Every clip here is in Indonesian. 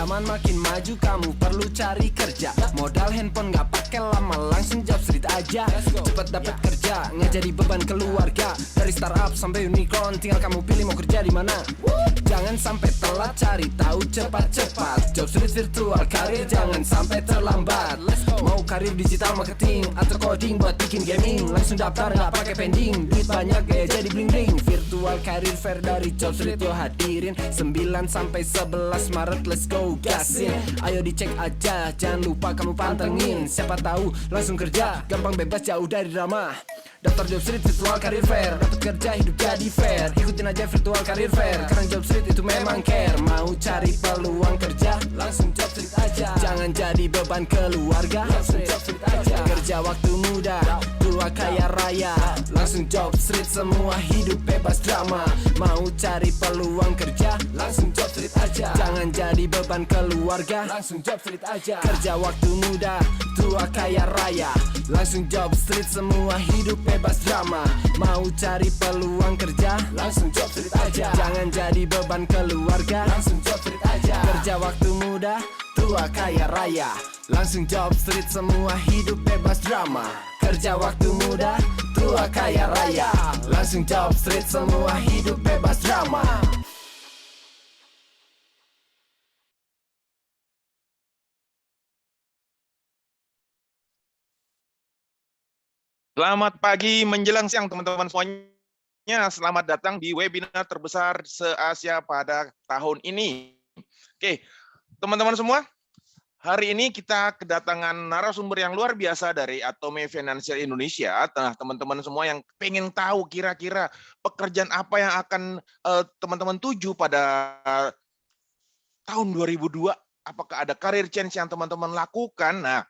Zaman makin maju, kamu perlu cari kerja. Modal handphone gak pakai lama, langsung job street aja. Cepat dapat kerja, nggak jadi beban keluarga. Dari startup sampai unicorn, tinggal kamu pilih mau kerja di mana. Jangan sampai telat, cari tahu cepat-cepat. Job street virtual karir, jangan sampai terlambat. Mau karir digital marketing atau coding buat bikin gaming, langsung daftar nggak pakai pending. Duit banyak ya jadi bling bling. Virtual karir fair dari Job Street yo hadirin 9 sampai 11 Maret, let's go gasin. Ayo dicek aja, jangan lupa kamu pantengin. Siapa tahu langsung kerja, gampang bebas jauh dari drama. Daftar Job Street Virtual Career Fair, dapat kerja hidup jadi fair. Ikutin aja Virtual Career Fair, karena Job Street itu memang care. Mau cari peluang kerja, langsung Job Street aja. Jangan jadi beban keluarga, langsung Job Street aja. Kerja waktu muda, tua kaya raya, langsung Job Street, semua hidup bebas drama. Mau cari peluang kerja, langsung Job Street aja. Jangan jadi beban keluarga, langsung Job Street aja. Kerja waktu muda, tua kaya raya, langsung Job Street, semua hidup bebas drama. Mau cari peluang kerja, langsung Job Street aja. Jangan jadi beban keluarga, langsung Job Street aja. Kerja waktu muda, tua kaya raya, langsung Job Street, semua hidup bebas drama. Kerja waktu muda, tua kaya raya, langsung Job Street, semua hidup bebas drama. Selamat pagi menjelang siang teman-teman semuanya. Selamat datang di webinar terbesar se-Asia pada tahun ini. Oke, teman-teman semua, hari ini kita kedatangan narasumber yang luar biasa dari Atome Financial Indonesia. Nah, teman-teman semua yang pengen tahu kira-kira pekerjaan apa yang akan teman-teman tuju pada tahun 2002, apakah ada career change yang teman-teman lakukan? Nah,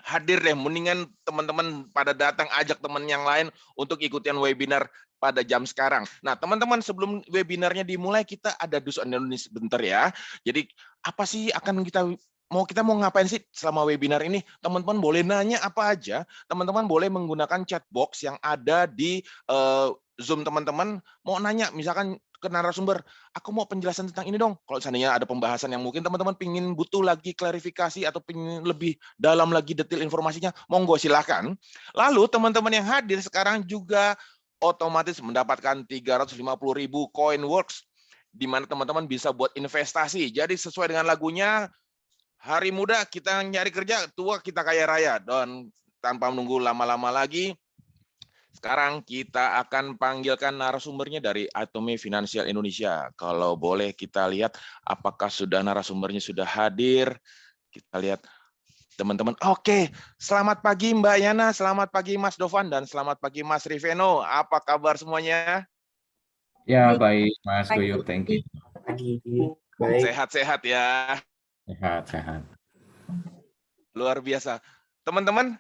hadir deh, mendingan teman-teman pada datang, ajak teman yang lain untuk ikutin webinar pada jam sekarang. Nah, teman-teman, sebelum webinarnya dimulai, kita ada do's and don'ts sebentar ya. Jadi, apa sih akan kita mau ngapain sih selama webinar ini? Teman-teman boleh nanya apa aja, teman-teman boleh menggunakan chat box yang ada di Zoom teman-teman. Mau nanya, misalkan ke narasumber, aku mau penjelasan tentang ini dong. Kalau seandainya ada pembahasan yang mungkin teman-teman pingin butuh lagi klarifikasi atau pingin lebih dalam lagi detail informasinya, monggo silahkan. Lalu teman-teman yang hadir sekarang juga otomatis mendapatkan 350.000 CoinWorks, di mana teman-teman bisa buat investasi. Jadi sesuai dengan lagunya, hari muda kita nyari kerja, tua kita kaya raya. Dan tanpa menunggu lama-lama lagi, sekarang kita akan panggilkan narasumbernya dari Atome Financial Indonesia. Kalau boleh kita lihat apakah narasumbernya sudah hadir. Kita lihat teman-teman. Oke, selamat pagi Mbak Yana, selamat pagi Mas Dovan, dan selamat pagi Mas Riveno. Apa kabar semuanya? Ya, baik Mas Guyup, thank you. Baik. Sehat-sehat ya. Sehat. Luar biasa. Teman-teman,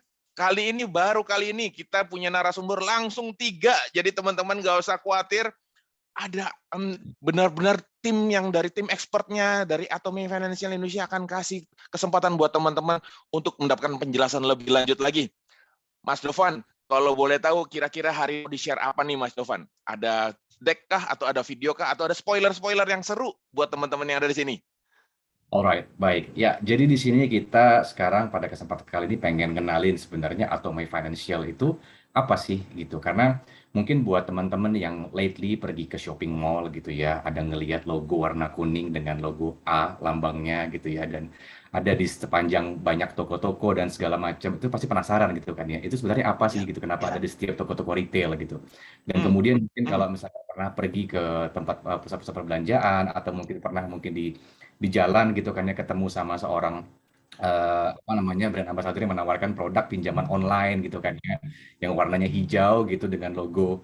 baru kali ini kita punya narasumber langsung 3. Jadi teman-teman nggak usah khawatir. Ada benar-benar tim yang dari tim expertnya dari Atome Financial Indonesia akan kasih kesempatan buat teman-teman untuk mendapatkan penjelasan lebih lanjut lagi. Mas Dovan, kalau boleh tahu kira-kira hari ini di-share apa nih Mas Dovan? Ada deck kah atau ada video kah atau ada spoiler-spoiler yang seru buat teman-teman yang ada di sini? Alright, baik. Ya, jadi di sini kita sekarang pada kesempatan kali ini pengen kenalin sebenarnya Atome Financial itu apa sih gitu. Karena mungkin buat teman-teman yang lately pergi ke shopping mall gitu ya, ada ngelihat logo warna kuning dengan logo A lambangnya gitu ya, dan ada di sepanjang banyak toko-toko dan segala macam, itu pasti penasaran gitu kan ya. Itu sebenarnya apa sih gitu, kenapa ada di setiap toko-toko retail gitu. Dan kemudian mungkin kalau misalnya pernah pergi ke tempat pusat-pusat perbelanjaan atau mungkin di jalan gitu kan ya, ketemu sama seorang brand ambassador yang menawarkan produk pinjaman online gitu kan ya, yang warnanya hijau gitu dengan logo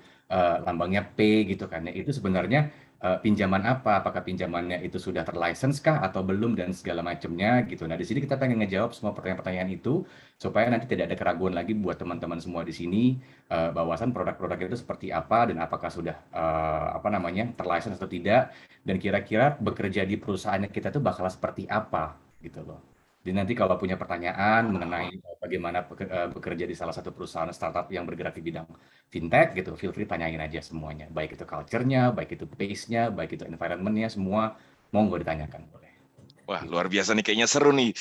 lambangnya P gitu kan ya. Itu sebenarnya pinjaman apa? Apakah pinjamannya itu sudah terlicense kah atau belum dan segala macamnya gitu. Nah, di sini kita pengen ngejawab semua pertanyaan-pertanyaan itu supaya nanti tidak ada keraguan lagi buat teman-teman semua di sini bahwasan produk-produk itu seperti apa dan apakah sudah terlicense atau tidak, dan kira-kira bekerja di perusahaannya kita tuh bakal seperti apa gitu loh. Jadi nanti kalau punya pertanyaan mengenai bagaimana bekerja di salah satu perusahaan startup yang bergerak di bidang fintech gitu, feel free tanyain aja semuanya. Baik itu culture-nya, baik itu pace-nya, baik itu environment-nya, semua monggo ditanyakan boleh. Wah, luar biasa nih, kayaknya seru nih.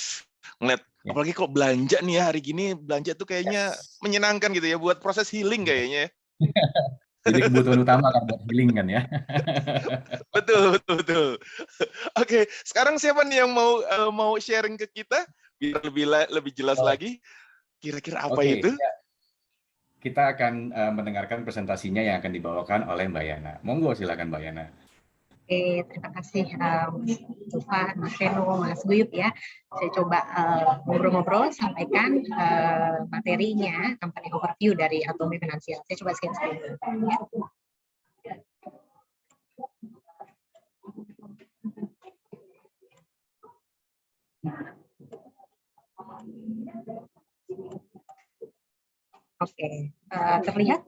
Ngeliat, Ya. apalagi kok belanja nih ya, hari gini, belanja tuh kayaknya Yes. menyenangkan gitu ya, buat proses healing kayaknya. Jadi kebutuhan utama kan buat healing kan ya. Betul, betul, betul. Oke, sekarang siapa nih yang mau sharing ke kita biar lebih jelas Oh, lagi kira-kira apa Oke, itu? ya. Kita akan mendengarkan presentasinya yang akan dibawakan oleh Mbak Yana. Monggo silakan Mbak Yana. Oke, terima kasih Mas Tufan, Mas Reno, Mas Guyup ya. Saya coba ngobrol-ngobrol, sampaikan materinya, company overview dari Atomi Finansial. Saya coba screen dulu. Ya. Oke, terlihat?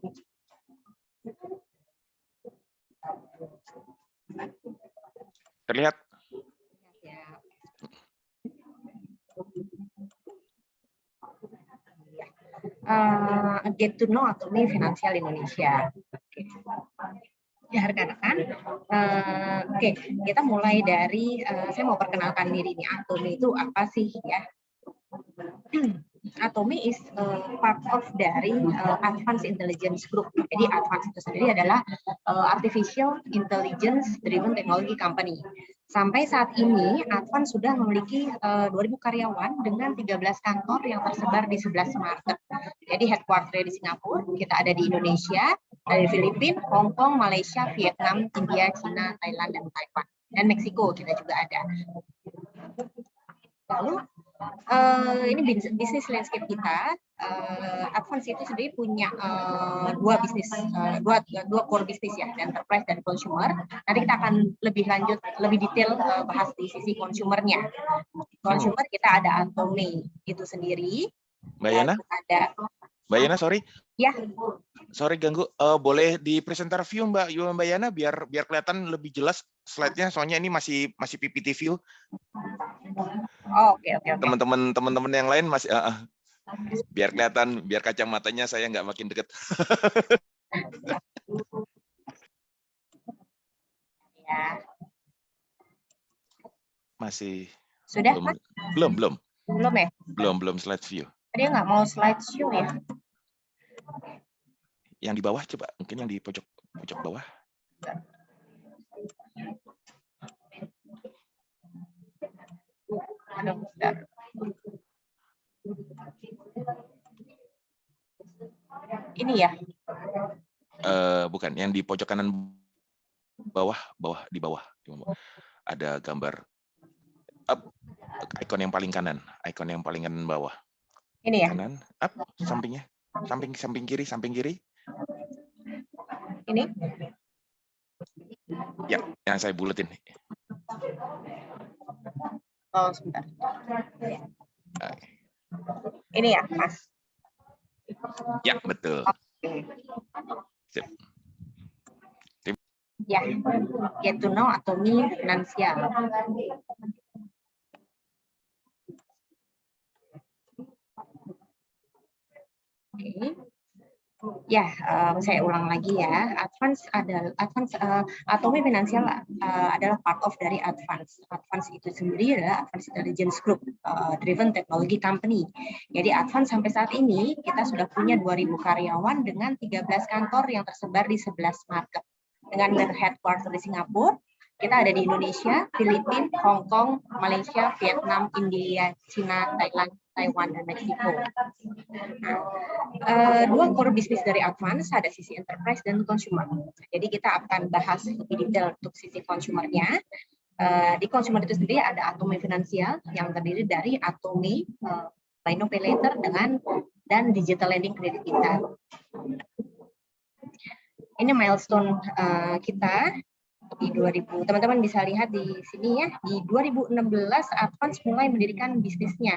Terlihat? Ya. Get to know Atomi Finansial Indonesia. Oke. Ya, rekan-rekan. Oke, kita mulai dari saya mau perkenalkan diri nih. Atomi itu apa sih ya? Atomi is part of dari Advanced Intelligence Group. Jadi Advanced itu sendiri adalah Artificial Intelligence Driven Technology Company. Sampai saat ini, Advance sudah memiliki 2.000 karyawan dengan 13 kantor yang tersebar di 11 market. Jadi headquarter di Singapura, kita ada di Indonesia, ada di Filipina, Hong Kong, Malaysia, Vietnam, India, China, Thailand, dan Taiwan. Dan Meksiko kita juga ada. Lalu ini bisnis landscape kita. Advance itu sendiri punya dua core bisnis ya, enterprise dan consumer. Nanti kita akan lebih lanjut, lebih detail bahas di sisi consumernya. Consumer kita ada Atomi itu sendiri. Mbak Yana? Mbak Yana, sorry. Ya. Sorry ganggu. Boleh di presenter view Mbak Yana biar kelihatan lebih jelas slide-nya. Soalnya ini masih PPT view. Oh, oke. Teman-teman yang lain masih biar kelihatan, biar kacamatanya saya nggak makin deket. Ya. Masih. Sudah? Belum ya? Belum slide view. Dia nggak mau slide show ya? Yang di bawah coba, mungkin yang di pojok bawah. Ini ya? Bukan, yang di pojok kanan di bawah. Ada gambar ikon yang paling kanan, bawah. Ini ya? Kanan, up, sampingnya. Samping kiri. Ini? Ya, yang saya buletin. Oh, sebentar. Ini ya, Mas? Ya, betul. Oke. Ya, get to know Atomi Finansial. Oke. Ya, saya ulang lagi ya. Atomi Finansial adalah part of dari Advance. Advance itu sendiri adalah Advanced Intelligence Group Driven Technology Company. Jadi Advance sampai saat ini kita sudah punya 2.000 karyawan dengan 13 kantor yang tersebar di 11 market. Dengan headquarter di Singapura, kita ada di Indonesia, Filipina, Hong Kong, Malaysia, Vietnam, India, China, Thailand, Taiwan, dan Meksiko. Nah, dua core bisnis dari Advance, ada sisi enterprise dan consumer. Jadi kita akan bahas lebih detail untuk sisi consumernya. Di consumer itu sendiri ada Atomi Finansial yang terdiri dari Atomi, Buy Now Pay Later dan digital lending kredit kita. Ini milestone kita di 2000. Teman-teman bisa lihat di sini ya, di 2016 Advance mulai mendirikan bisnisnya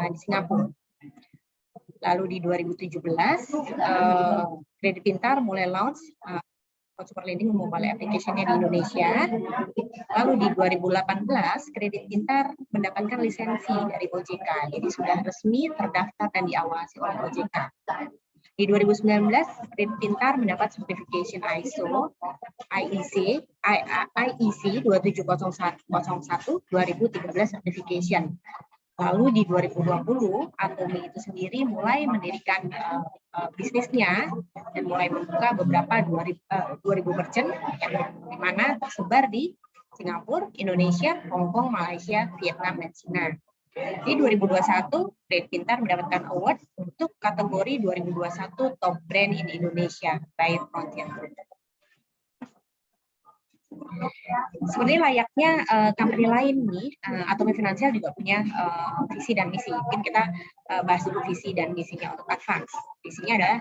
di Singapura. Lalu di 2017 Kredit Pintar mulai launch consumer lending mobile application-nya di Indonesia. Lalu di 2018 Kredit Pintar mendapatkan lisensi dari OJK. Jadi sudah resmi terdaftar dan diawasi oleh OJK. Di 2019, Kredit Pintar mendapat certification ISO IEC 27001 2013 certification. Lalu di 2020, Atomi itu sendiri mulai mendirikan bisnisnya dan mulai membuka beberapa 2.000 merchant yang di mana tersebar di Singapura, Indonesia, Hong Kong, Malaysia, Vietnam, dan Cina. Di 2021, Kredit Pintar mendapatkan award untuk kategori 2021 Top Brand in Indonesia by Frontier Group. Seperti layaknya company lain nih, Atomi Finansial juga punya visi dan misi. Mungkin kita bahas dulu visi dan misinya untuk Advance. Visinya adalah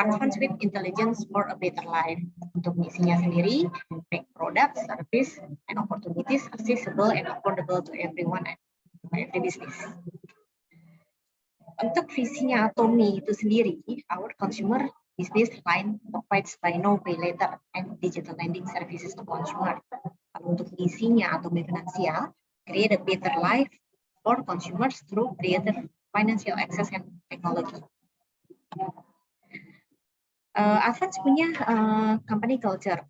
Advance with Intelligence for a Better Life. Untuk misinya sendiri, make products, service, and opportunities accessible and affordable to everyone and every business. Untuk visinya Atomi itu sendiri, our consumer business line provides buy now pay later and digital lending services to consumer. Lalu untuk misinya Atomi Finansial, create a better life for consumers through creative financial access and technology. Advance punya company culture.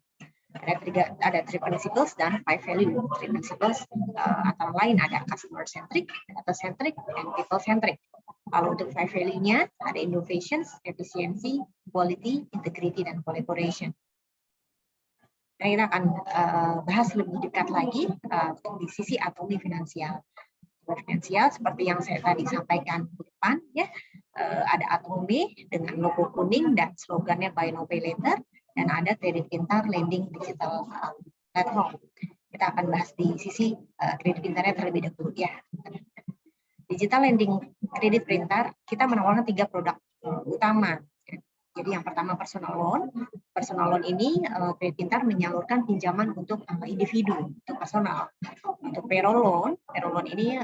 Ada 3 principles dan 5 value. 3 principles antara lain ada customer centric, data centric, and people centric. Lalu untuk 5 value-nya ada innovations, efficiency, quality, integrity, dan collaboration. Nah, kita akan bahas lebih dekat lagi di sisi Atomi Finansial. Finansial seperti yang saya tadi sampaikan di depan, ya, ada Atomi dengan logo kuning dan slogannya Buy Now Pay Later, dan ada Kredit Pintar Lending Digital Platform. Kita akan bahas di sisi Kredit Pintarnya terlebih dahulu, ya. Digital Lending Kredit Pintar, kita menawarkan 3 produk utama. Jadi yang pertama personal loan. Personal loan ini Kredit Pintar menyalurkan pinjaman untuk individu, untuk personal. Untuk payroll loan ini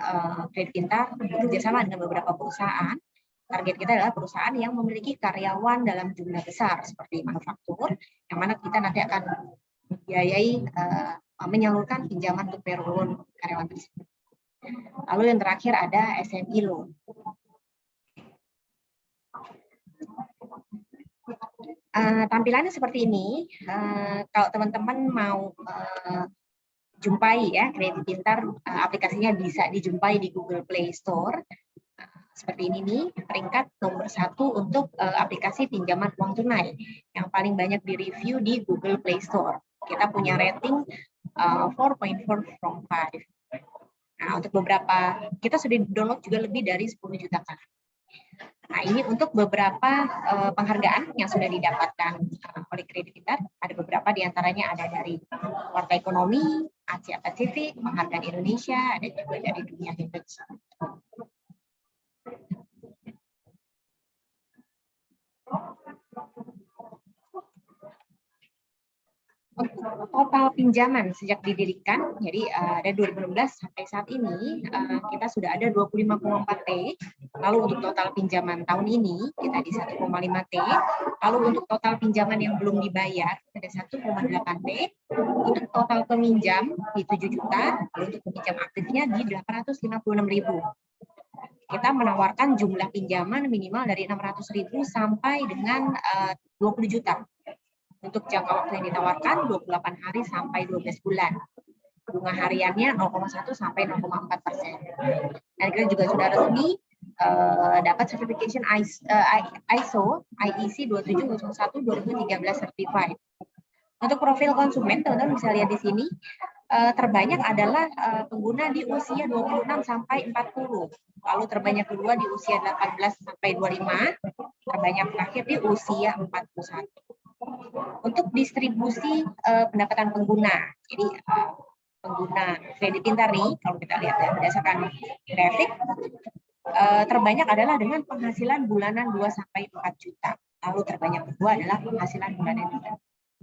Kredit Pintar bekerjasama dengan beberapa perusahaan. Target kita adalah perusahaan yang memiliki karyawan dalam jumlah besar seperti manufaktur, yang mana kita nanti akan membiayai menyalurkan pinjaman untuk payroll loan karyawan tersebut. Lalu yang terakhir ada SME loan. Tampilannya seperti ini. Kalau teman-teman mau jumpai ya Kredit Pintar, aplikasinya bisa dijumpai di Google Play Store. Seperti ini nih, peringkat nomor 1 untuk aplikasi pinjaman uang tunai yang paling banyak di-review di Google Play Store. Kita punya rating 4.4 from 5. Nah, untuk beberapa, kita sudah download juga lebih dari 10 juta kali. Nah, ini untuk beberapa penghargaan yang sudah didapatkan oleh Kredit Pintar. Ada beberapa diantaranya ada dari Warta Ekonomi, Asia Pasifik, Penghargaan Indonesia, ada juga dari Dunia Vintage. Total pinjaman sejak didirikan, jadi dari 2016 sampai saat ini kita sudah ada 25,4 T. Lalu untuk total pinjaman tahun ini kita di 1,5 T. Lalu untuk total pinjaman yang belum dibayar ada 1,8 T. Untuk total peminjam di 7 juta. Lalu untuk peminjam aktifnya di 856.000. Kita menawarkan jumlah pinjaman minimal dari 600.000 sampai dengan 20 juta. Untuk jangka waktu yang ditawarkan 28 hari sampai 12 bulan. Bunga hariannya 0,1 sampai 0,4%. Dan kita juga sudah resmi dapat certification ISO IEC 27001 2013 certified. Untuk profil konsumen, teman-teman bisa lihat di sini, terbanyak adalah pengguna di usia 26 sampai 40. Lalu terbanyak kedua di usia 18 sampai 25, terbanyak terakhir di usia 41. Untuk distribusi pendapatan pengguna, jadi pengguna Kredit Pintar nih, kalau kita lihat ya, berdasarkan grafik, terbanyak adalah dengan penghasilan bulanan 2-4 juta. Lalu terbanyak kedua adalah penghasilan bulanan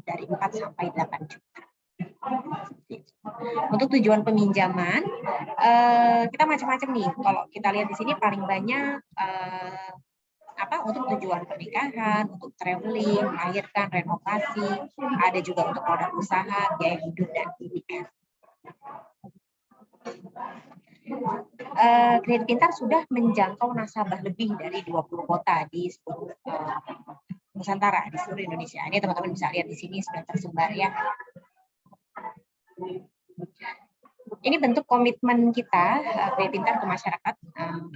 dari 4 sampai 8 juta. Untuk tujuan peminjaman, kita macam-macam nih. Kalau kita lihat di sini paling banyak untuk tujuan pernikahan, untuk traveling, melahirkan, renovasi, ada juga untuk produk usaha, biaya hidup, dan pendidikan. Kredit Pintar sudah menjangkau nasabah lebih dari 20 kota di 10 Nusantara di seluruh Indonesia. Ini teman-teman bisa lihat di sini sudah tersebar ya. Ini bentuk komitmen kita BI Pintar ke masyarakat.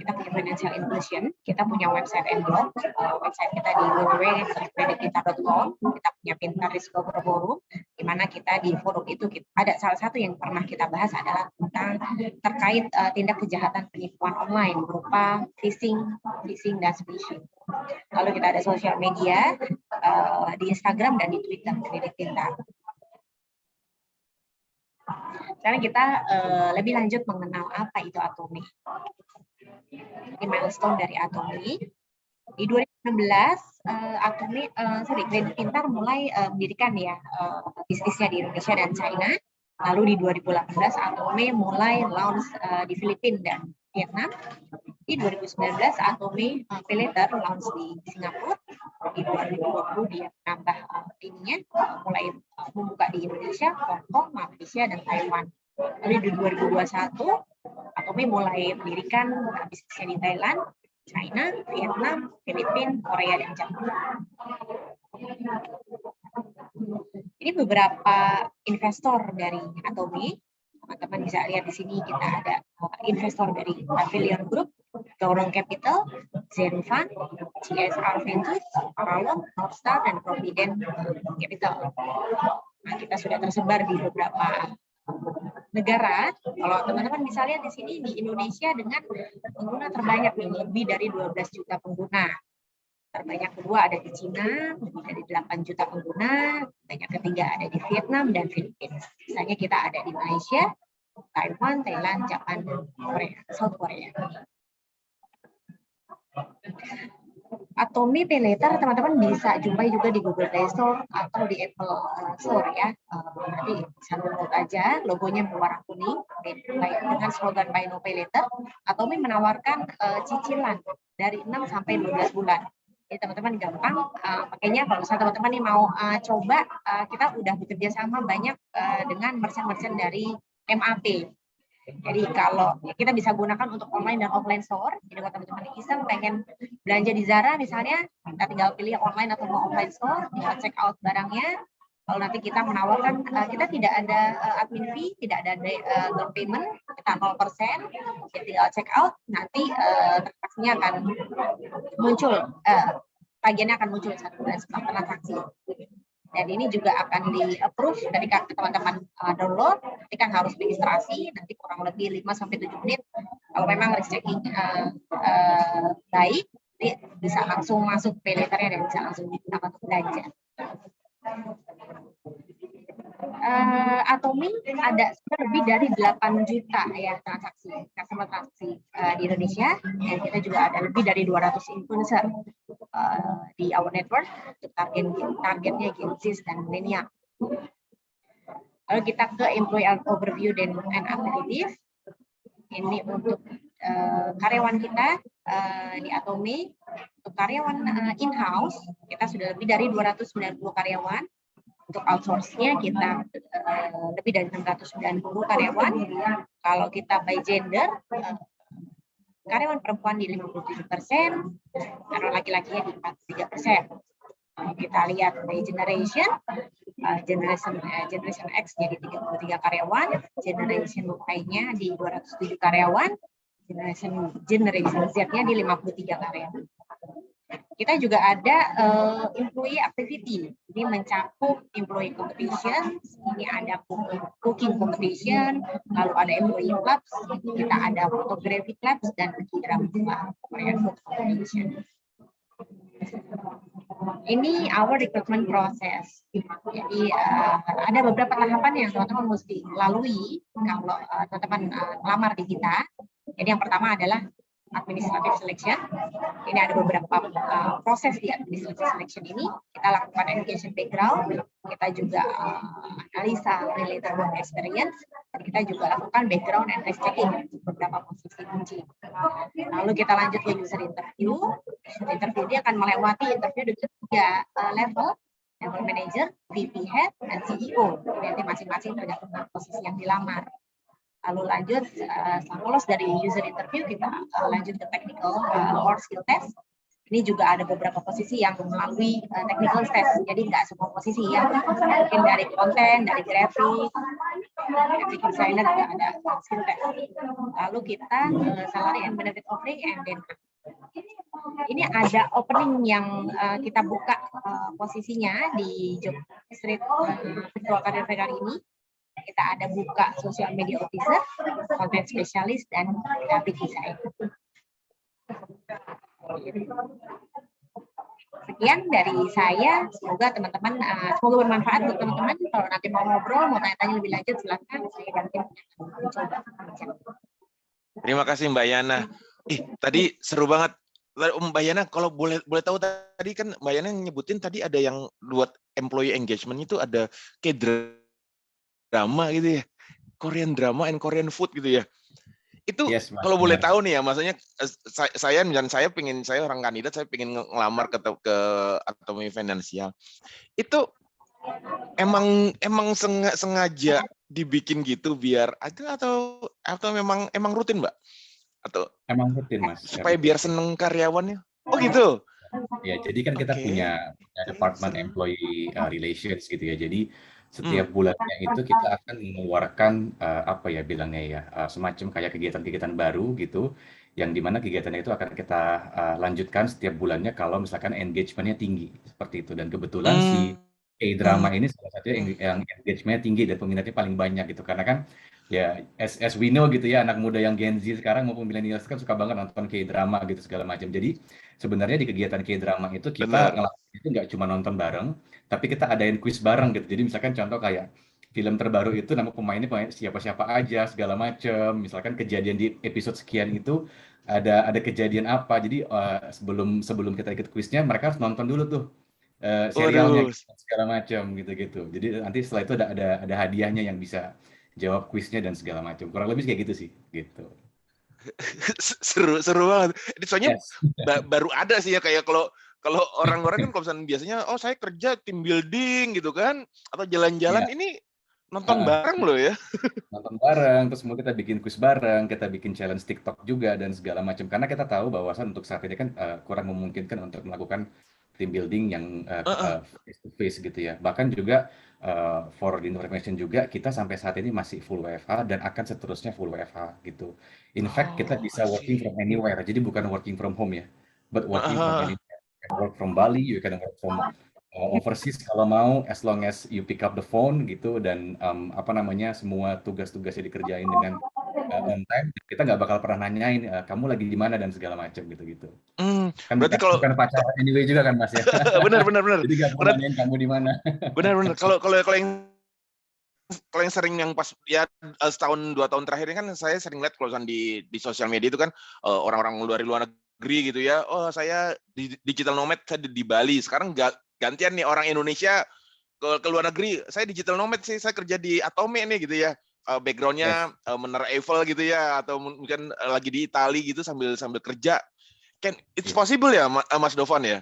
Kita punya financial inclusion, kita punya website and blog. Website kita di www.kreditpintar.com. Kita punya Pintar Discover Forum, di mana kita di forum itu ada salah satu yang pernah kita bahas adalah tentang terkait tindak kejahatan penipuan online berupa phishing dan phishing. Lalu kita ada sosial media di Instagram dan di Twitter Kredit Pintar. Sekarang kita lebih lanjut mengenal apa itu Atomi. Ini milestone dari Atomi. Di 2016, Kredit Pintar mulai mendirikan ya bisnisnya di Indonesia dan China. Lalu di 2018 Atomi mulai launch di Filipina dan Vietnam. Di 2019 Atomi PayLater launch di Singapura. Di 2020 dia menambah ininya mulai membuka di Indonesia, Hong Kong, Malaysia dan Taiwan. Lalu di 2021 Atomi mulai mendirikan bisnisnya di Thailand, China, Vietnam, Filipina, Korea dan Jepang. Ini beberapa investor dari Atomi. Teman-teman bisa lihat di sini kita ada investor dari Pavilion Group, Dorong Capital, Zen Fund, CSR Ventures, Paralon, Northstar, dan Provident Capital. Nah, kita sudah tersebar di beberapa negara. Kalau teman-teman bisa lihat di sini di Indonesia dengan pengguna terbanyak nih, lebih dari 12 juta pengguna. Terbanyak kedua ada di Cina, lebih dari 8 juta pengguna. Banyak ketiga ada di Vietnam dan Filipina. Misalnya kita ada di Malaysia, Taiwan, Thailand, Jepang, dan Korea, South Korea. Atomi PayLater teman-teman bisa jumpai juga di Google Play Store atau di Apple Store ya. Nanti bisa download aja, logonya berwarna kuning dengan slogan Buy Now Pay Later. Atomi menawarkan cicilan dari 6 sampai 12 bulan. Jadi teman-teman gampang pakainya. Kalau misalnya teman-teman nih mau coba, kita udah bekerja sama banyak dengan merchant-merchant dari MAP. Jadi kalau kita bisa gunakan untuk online dan offline store. Jadi kalau teman-teman iseng pengen belanja di Zara misalnya, kita tinggal pilih online atau mau offline store, tinggal check out barangnya. Lalu nanti kita menawarkan, kita tidak ada admin fee, tidak ada down payment, kita 0%, kita tinggal check out, nanti transaksinya akan muncul, tagihannya akan muncul saat setelah transaksi. Dan ini juga akan di-approve ketika teman-teman download, nanti kan harus registrasi, nanti kurang lebih 5-7 menit. Kalau memang risk checking baik, bisa langsung masuk PayLater-nya dan bisa langsung digunakan untuk belanja. Atomi ada lebih dari 8 juta ya customer transaksi di Indonesia, dan kita juga ada lebih dari 200 influencer di our network untuk targetnya Gen Z dan milenial. Lalu kita ke employee overview dan activities. Ini untuk karyawan kita di Atomi. Untuk karyawan in-house kita sudah lebih dari 290 karyawan. Untuk outsource-nya kita lebih dari 690 karyawan. Kalau kita by gender, karyawan perempuan di 57%, karyawan laki-lakinya di 43%. Kita lihat by generation, generation X jadi 33 karyawan, generation Y-nya di 207 karyawan, generation Z-nya di 53 karyawan. Kita juga ada employee activity, ini mencakup employee competition, ini ada cooking competition, lalu ada employee clubs, kita ada photography clubs, dan drama Korean food competition. Ini our recruitment process. Jadi ada beberapa tahapan yang teman-teman mesti lalui kalau teman-teman melamar di kita. Jadi yang pertama adalah administrative selection. Ini ada beberapa proses di administrative selection ini. Kita lakukan education background, kita juga analisa related work experience, dan kita juga lakukan background and risk checking beberapa posisi kunci. Lalu kita lanjut ke user interview. User interview dia akan melewati interview dengan 3 level manager, VP head, dan CEO. Nanti masing-masing tergantung dengan posisi yang dilamar. Lalu lanjut, setelah lolos dari user interview, kita lanjut ke technical or skill test. Ini juga ada beberapa posisi yang melalui technical test, jadi nggak semua posisi ya. Mungkin dari konten, dari grafik, graphic designer juga ada skill test. Lalu kita salary and benefit offering and then ini ada opening yang kita buka posisinya di Job Street Virtual Career Fair kali ini. Kita ada buka social media officer, content specialist, dan graphic design. Sekian dari saya, semoga teman-teman semoga bermanfaat untuk teman-teman. Kalau nanti mau ngobrol, mau tanya-tanya lebih lanjut, silakan saya ganti mencoba. Terima kasih Mbak Yana. Tadi seru banget. Mbak Yana, kalau boleh tahu tadi kan Mbak Yana nyebutin tadi ada yang buat employee engagement itu ada kayak drama gitu ya, Korean drama and Korean food gitu ya. Itu Yes, Mas. kalau boleh tahu nih ya, maksudnya saya orang kandidat, saya pengen ngelamar ke Atomy Financial. Itu emang sengaja dibikin gitu biar ada atau memang rutin, Mbak? Atau Emang rutin, Mas. supaya biar seneng karyawannya? Oh gitu. Ya, jadi kan kita Oke. punya department Seru. employee relations gitu ya. Jadi setiap bulannya itu kita akan mengeluarkan apa ya bilangnya ya, semacam kayak kegiatan-kegiatan baru gitu, yang dimana kegiatannya itu akan kita lanjutkan setiap bulannya kalau misalkan engagement-nya tinggi seperti itu. Dan kebetulan si K-drama ini salah satunya yang engagement-nya tinggi dan peminatnya paling banyak gitu, karena kan ya as we know gitu ya, anak muda yang Gen Z sekarang maupun millennials kan suka banget nonton K-drama gitu segala macam. Jadi sebenarnya di kegiatan K-drama itu kita ngelakuin itu nggak cuma nonton bareng, tapi kita adain quiz bareng gitu. Jadi misalkan contoh kayak film terbaru itu nama pemainnya siapa-siapa aja segala macam. Misalkan kejadian di episode sekian itu ada kejadian apa. Jadi sebelum kita ikut quiznya mereka harus nonton dulu tuh serialnya Waduh. gitu, segala macam gitu-gitu. Jadi nanti setelah itu ada hadiahnya yang bisa jawab quiznya dan segala macam. Kurang lebih kayak gitu sih, gitu. seru banget. Soalnya Yes. baru ada sih ya, kayak kalau orang-orang kan kalau misalnya biasanya saya kerja team building gitu kan, atau jalan-jalan, Iya. ini nonton bareng loh ya. Nonton bareng, terus kemudian kita bikin quiz bareng, kita bikin challenge TikTok juga dan segala macam. Karena kita tahu bahwasan untuk saat ini kan kurang memungkinkan untuk melakukan team building yang face to face gitu ya. Bahkan juga for the information juga kita sampai saat ini masih full WFH dan akan seterusnya full WFH gitu. In fact kita bisa working from anywhere. Jadi bukan working from home ya, but working from anywhere. You can work from Bali, you can work from overseas kalau mau, as long as you pick up the phone gitu, dan semua tugas-tugasnya dikerjain dengan on time. Kita nggak bakal pernah nanyain kamu lagi di mana dan segala macam gitu. Kan Berarti kalau bukan pacaran anyway juga kan Mas ya. benar. Jadi nggak perlu nanyain kamu di mana. Benar. Kalau yang sering yang pas ya setahun 2 tahun terakhir ini kan saya sering lihat kalau di sosial media itu kan orang-orang dari luar negeri gitu ya. Oh, saya digital nomad, saya di Bali. Sekarang gantian nih orang Indonesia ke luar negeri. Saya digital nomad sih, saya kerja di Atomy nih gitu ya. Backgroundnya Menara Eiffel gitu ya, atau mungkin lagi di Itali gitu sambil kerja. It's possible ya, Mas Dovan ya?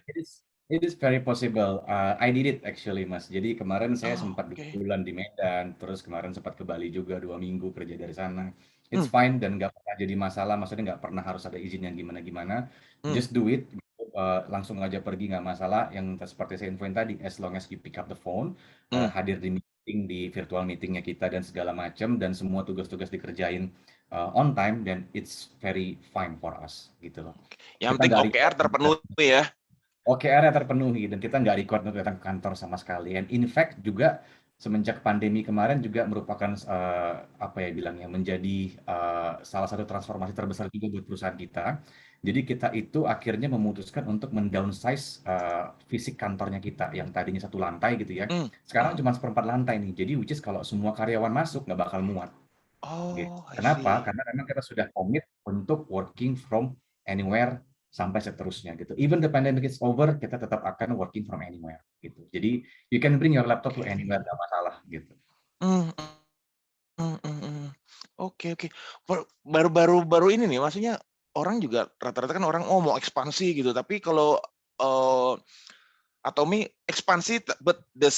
It is very possible. I did it actually, Mas. Jadi kemarin saya sempat 2 bulan di Medan, terus kemarin sempat ke Bali juga 2 minggu kerja dari sana. It's fine dan nggak pernah jadi masalah. Maksudnya nggak pernah harus ada izin yang gimana-gimana. Just do it. Langsung aja pergi nggak masalah. Yang seperti saya infoin tadi, as long as you pick up the phone, hadir di meeting, di virtual meetingnya kita dan segala macam, dan semua tugas-tugas dikerjain on time, then it's very fine for us gitu loh. Yang penting OKR terpenuhi ya. OKR-nya terpenuhi dan kita nggak record untuk datang ke kantor sama sekali. And in fact juga semenjak pandemi kemarin juga merupakan menjadi salah satu transformasi terbesar juga buat perusahaan kita. Jadi kita itu akhirnya memutuskan untuk mendownsize fisik kantornya kita yang tadinya 1 lantai gitu ya. Sekarang cuma 1/4 lantai nih. Jadi which is kalau semua karyawan masuk nggak bakal muat. Gitu. Kenapa? Karena memang kita sudah komit untuk working from anywhere sampai seterusnya gitu. Even the pandemic is over, kita tetap akan working from anywhere gitu. Jadi you can bring your laptop to anywhere, nggak masalah gitu. Oke. Baru ini nih, maksudnya orang juga rata-rata kan orang mau ekspansi gitu, tapi kalau Atomy ekspansi, but the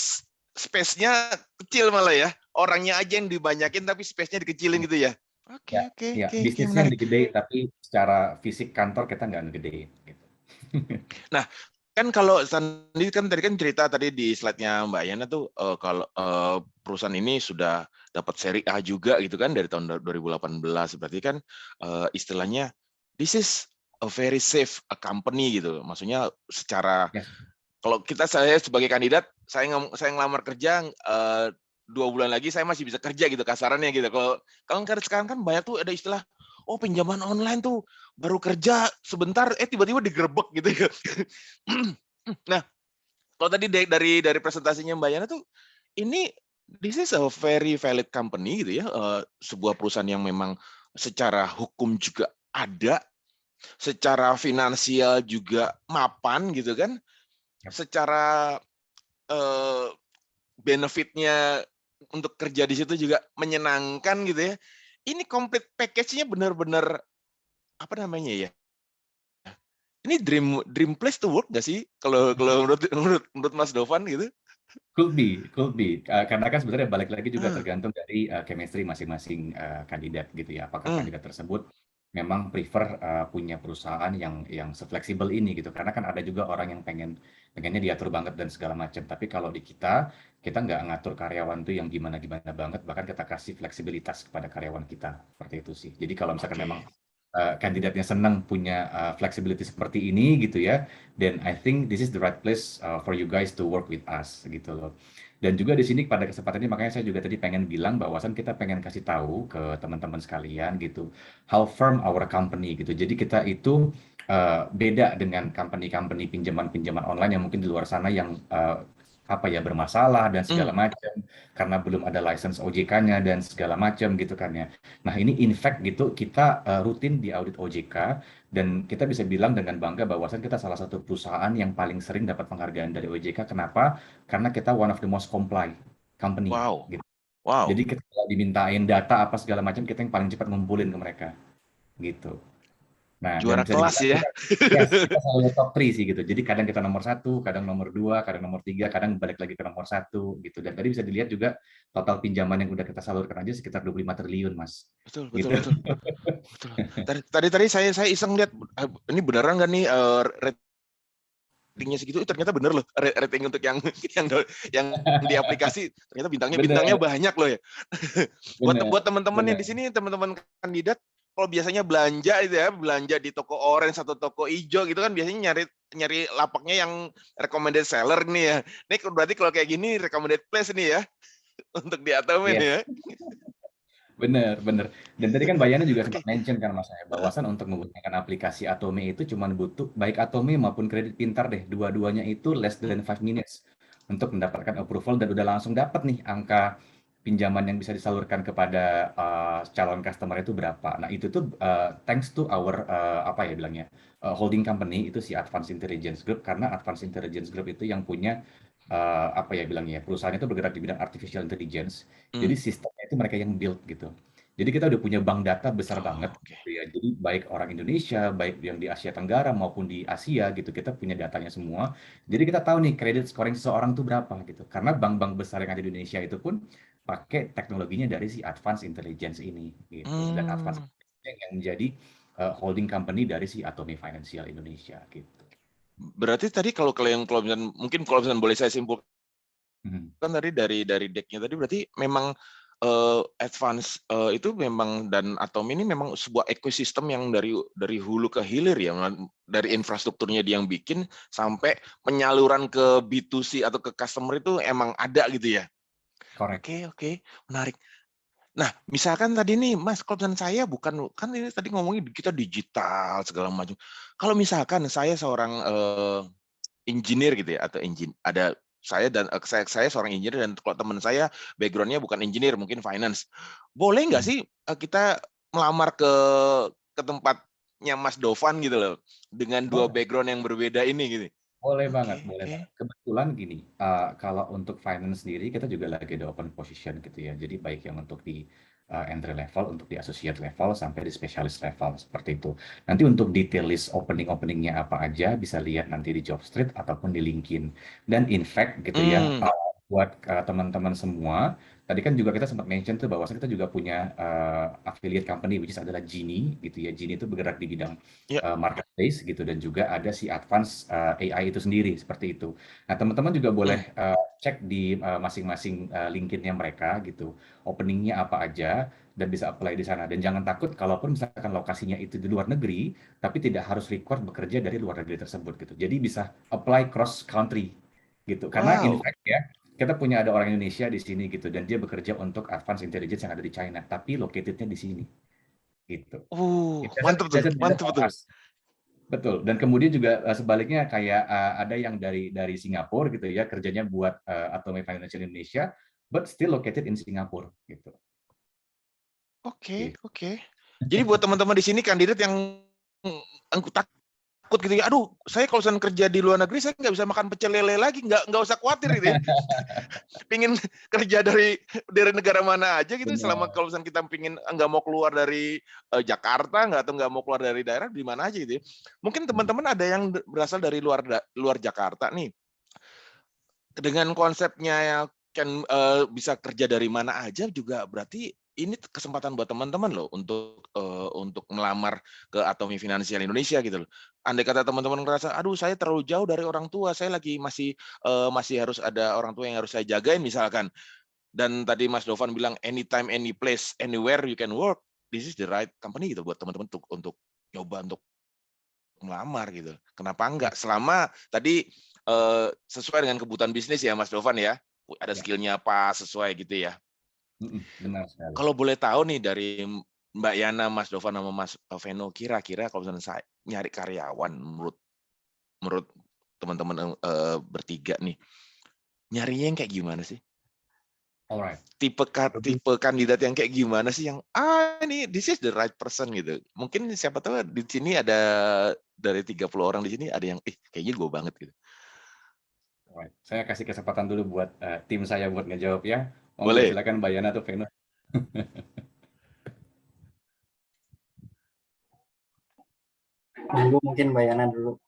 space-nya kecil malah ya. Orangnya aja yang dibanyakin tapi space-nya dikecilin gitu ya. Oke. Bisnisnya gede tapi secara fisik kantor kita nggak gede gitu. Nah, kan kalau Sandi kan tadi kan cerita tadi di slide-nya Mbak Yana tuh kalau perusahaan ini sudah dapat seri A juga gitu kan dari tahun 2018, berarti kan istilahnya this is a very safe company gitu. Maksudnya secara Yes. kalau saya sebagai kandidat, saya ngelamar kerja 2 bulan lagi saya masih bisa kerja gitu kasarannya gitu. Kalau sekarang kan banyak tuh ada istilah, oh pinjaman online tuh baru kerja sebentar, tiba-tiba digerebek gitu ya. Nah, kalau tadi dari presentasinya Mbak Yana tuh, ini this is a very valid company gitu ya, sebuah perusahaan yang memang secara hukum juga ada, secara finansial juga mapan gitu kan, Yap. secara benefitnya untuk kerja di situ juga menyenangkan gitu ya. Ini complete package-nya benar-benar apa namanya ya? Ini dream place to work nggak sih? Kalau menurut Mas Dovan gitu? Could be. Karena kan sebenarnya balik lagi juga Ah, tergantung dari chemistry masing-masing kandidat gitu ya. Apakah hmm, kandidat tersebut memang prefer punya perusahaan yang sefleksibel ini gitu. Karena kan ada juga orang yang pengennya diatur banget dan segala macam. Tapi kalau di kita nggak ngatur karyawan tuh yang gimana-gimana banget. Bahkan kita kasih fleksibilitas kepada karyawan kita. Seperti itu sih. Jadi kalau misalkan oke. memang kandidatnya senang punya flexibility seperti ini gitu ya, then I think this is the right place for you guys to work with us gitu loh. Dan juga di sini pada kesempatan ini makanya saya juga tadi pengen bilang bahwasan kita pengen kasih tahu ke teman-teman sekalian gitu, how firm our company gitu. Jadi kita itu beda dengan company-company pinjaman-pinjaman online yang mungkin di luar sana yang bermasalah dan segala Hmm, macam karena belum ada license OJK-nya dan segala macam gitu kan ya. Nah, ini in fact gitu kita rutin di audit OJK dan kita bisa bilang dengan bangga bahwasan kita salah satu perusahaan yang paling sering dapat penghargaan dari OJK. Kenapa? Karena kita one of the most comply company wow, gitu. wow. Jadi kita kalau dimintain data apa segala macam kita yang paling cepat ngumpulin ke mereka gitu. Nah, dan Juara bisa kelas dibilang ya. kita selalu top 3 sih gitu. Jadi kadang kita nomor 1, kadang nomor 2, kadang nomor 3, kadang balik lagi ke nomor 1 gitu. Dan tadi bisa dilihat juga total pinjaman yang udah kita salurkan aja sekitar 25 triliun, Mas. Betul, betul, Gitu. betul. Betul. Tadi saya iseng lihat ini beneran nggak nih ratingnya segitu? Ternyata bener loh rating untuk yang yang di aplikasi ternyata bintangnya Bener, banyak loh ya. bener, Buat teman-teman yang bener. di sini, teman-teman kandidat, kalau biasanya belanja itu ya, belanja di toko orange atau toko hijau gitu kan biasanya nyari lapaknya yang recommended seller nih ya. Ini berarti kalau kayak gini recommended place nih ya untuk diatomin Yes, ya. bener, bener. Dan tadi kan Bayana juga sempat Oke. mention kan Mas saya, bahwasan untuk menggunakan aplikasi Atome itu cuma butuh, baik Atome maupun kredit pintar deh, dua-duanya itu less Hmm. than 5 minutes untuk mendapatkan approval dan udah langsung dapat nih angka pinjaman yang bisa disalurkan kepada calon customer itu berapa. Nah itu tuh thanks to our holding company itu si Advanced Intelligence Group, karena Advanced Intelligence Group itu yang punya perusahaan itu bergerak di bidang artificial intelligence. Jadi Hmm. sistemnya itu mereka yang build gitu. Jadi kita udah punya bank data besar banget Oh, oke. gitu ya. Jadi baik orang Indonesia, baik yang di Asia Tenggara maupun di Asia gitu, kita punya datanya semua. Jadi kita tahu nih kredit scoring seseorang tuh berapa gitu. Karena bank-bank besar yang ada di Indonesia itu pun pakai teknologinya dari si Advanced Intelligence ini gitu. Dan Advanced Hmm. Intelligence yang menjadi holding company dari si Atome Financial Indonesia gitu. Berarti tadi kalau misalnya boleh saya simpulkan Mhm. tadi dari deck-nya tadi berarti memang advance itu memang dan Atom ini memang sebuah ekosistem yang dari hulu ke hilir ya, dari infrastrukturnya dia yang bikin sampai penyaluran ke B2C atau ke customer itu emang ada gitu ya. Correct. Oke, menarik. Nah, misalkan tadi nih Mas, kalau misalkan saya bukan kan ini tadi ngomongin kita digital segala macam. Kalau misalkan saya seorang engineer gitu ya atau ada saya dan saya seorang engineer dan kalau teman saya background-nya bukan engineer mungkin finance. Boleh nggak Mhm. sih kita melamar ke tempatnya Mas Dovan gitu loh dengan dua Boleh. background yang berbeda ini gitu. Boleh banget, Oke, boleh oke. banget. Kebetulan gini, kalau untuk finance sendiri kita juga lagi ada open position gitu ya. Jadi baik yang untuk di entry level, untuk di associate level, sampai di specialist level seperti itu. Nanti untuk detail list openingnya apa aja bisa lihat nanti di Jobstreet ataupun di LinkedIn. Dan in fact gitu ya, Hmm. buat teman-teman semua, tadi kan juga kita sempat mention tuh bahwa kita juga punya affiliate company which is adalah Genie gitu ya. Genie itu bergerak di bidang Ya. marketplace gitu dan juga ada si Advance AI itu sendiri seperti itu. Nah, teman-teman juga boleh cek di masing-masing LinkedIn-nya mereka gitu. Openingnya apa aja dan bisa apply di sana. Dan jangan takut kalaupun misalkan lokasinya itu di luar negeri, tapi tidak harus record bekerja dari luar negeri tersebut gitu. Jadi bisa apply cross country gitu. Karena in Wow. fact ya, kita punya ada orang Indonesia di sini gitu dan dia bekerja untuk Advanced Intelligence yang ada di China, tapi located-nya di sini gitu. Mantep tuh, mantep betul. Betul. Dan kemudian juga sebaliknya kayak ada yang dari Singapura gitu ya, kerjanya buat Atomic Financial Indonesia, but still located in Singapore gitu. Oke, Gitu. oke. Jadi buat teman-teman di sini kandidat yang takut gitu ya, aduh, saya kalau misalnya kerja di luar negeri, saya nggak bisa makan pecel lele lagi, nggak usah khawatir gitu ya. Pingin kerja dari negara mana aja gitu, selama kalau misalnya kita pingin nggak mau keluar dari Jakarta, atau nggak mau keluar dari daerah, di mana aja gitu ya. Mungkin teman-teman ada yang berasal dari luar Jakarta nih, dengan konsepnya yang kan bisa kerja dari mana aja juga berarti ini kesempatan buat teman-teman loh untuk melamar ke Atomi Finansial Indonesia gitu loh. Andai kata teman-teman ngerasa, aduh saya terlalu jauh dari orang tua, saya lagi masih harus ada orang tua yang harus saya jagain misalkan. Dan tadi Mas Dovan bilang anytime, any place, anywhere you can work, this is the right company gitu buat teman-teman untuk coba untuk melamar gitu. Kenapa enggak? Selama tadi sesuai dengan kebutuhan bisnis ya Mas Dovan ya, ada skillnya apa sesuai gitu ya. Benar sekali. Kalau boleh tahu nih dari Mbak Yana, Mas Dovan sama Mas Veno, kira-kira kalau misalnya saya nyari karyawan menurut teman-teman bertiga nih, nyarinya yang kayak gimana sih? Alright. Tipe kandidat yang kayak gimana sih yang ini this is the right person gitu. Mungkin siapa tahu di sini ada dari 30 orang di sini ada yang kayaknya gue banget gitu. Alright. Saya kasih kesempatan dulu buat tim saya buat ngejawab ya. Boleh. Silakan Mbak Yana atau Veno. Dulu mungkin Mbak Yana dulu.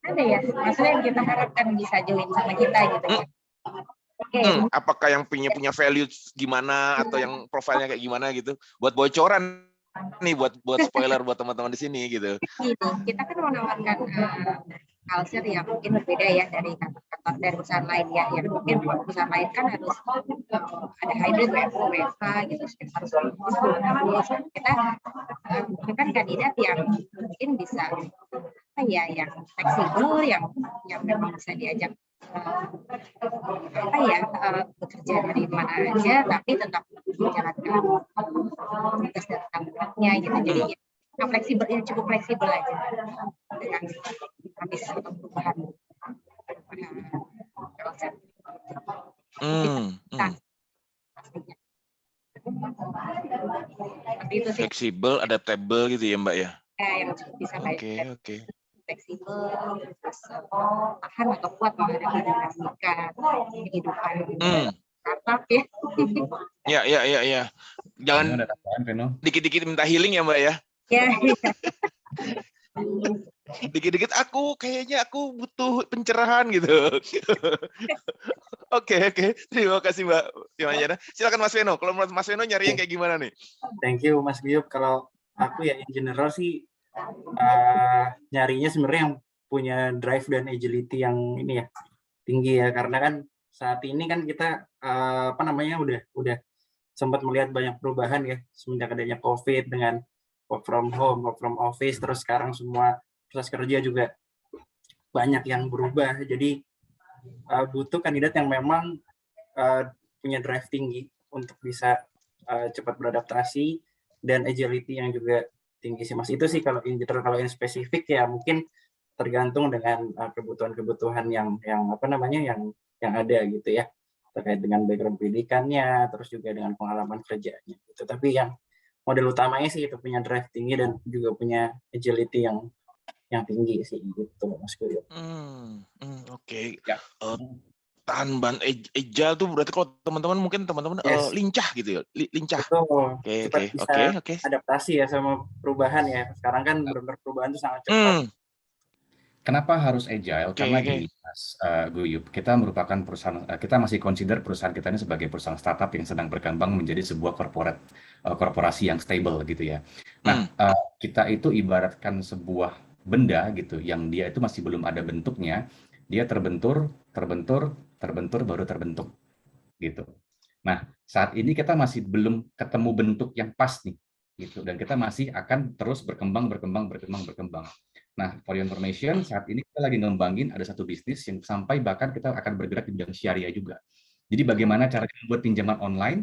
Ada ya, maksudnya yang kita harapkan bisa join sama kita gitu ya. Apakah yang punya value gimana atau yang profilnya kayak gimana gitu? Buat bocoran nih, buat spoiler buat teman-teman di sini gitu. Kita kan menawarkan culture yang mungkin berbeda ya dari kantor dan perusahaan lain ya. Yang mungkin perusahaan lain kan harus ada hybrid WFO, gitu. Harus kita bukan kandidat yang mungkin bisa yang fleksibel, yang memang bisa diajak bekerja dari mana aja, tapi tetap menjalankan tugas dan tanggung-jawabnya gitu. Jadi fleksibel, cukup fleksibel aja dengan habis perubahan konsep. Fleksibel, adaptable gitu ya Mbak ya? Yang bisa Oke. Fleksibel, terus tahan atau kuat menghadapi dinamika kehidupan startup ya. Ya. Jangan dikit-dikit minta healing ya Mbak ya? Ya. Dikit-dikit kayaknya aku butuh pencerahan gitu. Oke. Terima kasih Mbak Yana. Silakan Mas Veno. Kalau menurut Mas Veno nyari yang kayak gimana nih? Thank you Mas Giyop. Kalau aku ya in general sih nyarinya sebenarnya yang punya drive dan agility yang ini ya tinggi ya, karena kan saat ini kan kita udah sempat melihat banyak perubahan ya semenjak adanya COVID dengan work from home, work from office, terus sekarang semua proses kerja juga banyak yang berubah. Jadi butuh kandidat yang memang punya drive tinggi untuk bisa cepat beradaptasi dan agility yang juga tinggi sih Mas. Itu sih kalau in general. Kalau yang spesifik ya mungkin tergantung dengan kebutuhan yang ada gitu ya, terkait dengan background pendidikannya, terus juga dengan pengalaman kerjanya gitu. Tapi yang model utamanya sih itu punya drive tinggi dan juga punya agility yang tinggi sih gitu Mas Giyop. Oke. Tahan ban agile tuh berarti kalau teman-teman lincah gitu ya, lincah. Oke. Adaptasi ya sama perubahan ya. Sekarang kan benar-benar perubahan itu sangat cepat. Kenapa harus agile? Oke, Karena oke. gini, Mas Guyup, kita merupakan perusahaan, kita masih consider perusahaan kita ini sebagai perusahaan startup yang sedang berkembang menjadi sebuah korporasi yang stable gitu ya. Hmm. Nah, kita itu ibaratkan sebuah benda gitu, yang dia itu masih belum ada bentuknya, dia terbentur, terbentur, terbentur, baru terbentuk gitu. Nah, saat ini kita masih belum ketemu bentuk yang pas nih, gitu. Dan kita masih akan terus berkembang, berkembang, berkembang, berkembang. Nah, for your information, saat ini kita lagi ngembangin ada satu bisnis yang sampai bahkan kita akan bergerak di bidang syariah juga. Jadi bagaimana cara kita membuat pinjaman online,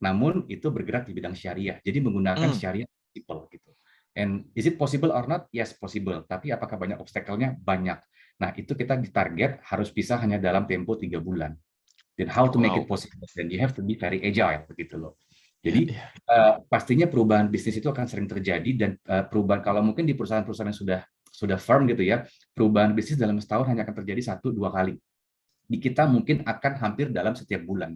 namun itu bergerak di bidang syariah. Jadi menggunakan Hmm. syariah principle gitu. And is it possible or not? Yes, possible. Tapi apakah banyak obstacle-nya? Banyak. Nah, itu kita ditarget harus bisa hanya dalam tempo 3 bulan. Dan how to make it Wow. possible. Dan you have to be very agile begitu loh. Ya, Jadi ya. pastinya perubahan bisnis itu akan sering terjadi dan perubahan kalau mungkin di perusahaan-perusahaan yang sudah firm gitu ya, perubahan bisnis dalam setahun hanya akan terjadi 1-2 kali. Di kita mungkin akan hampir dalam setiap bulan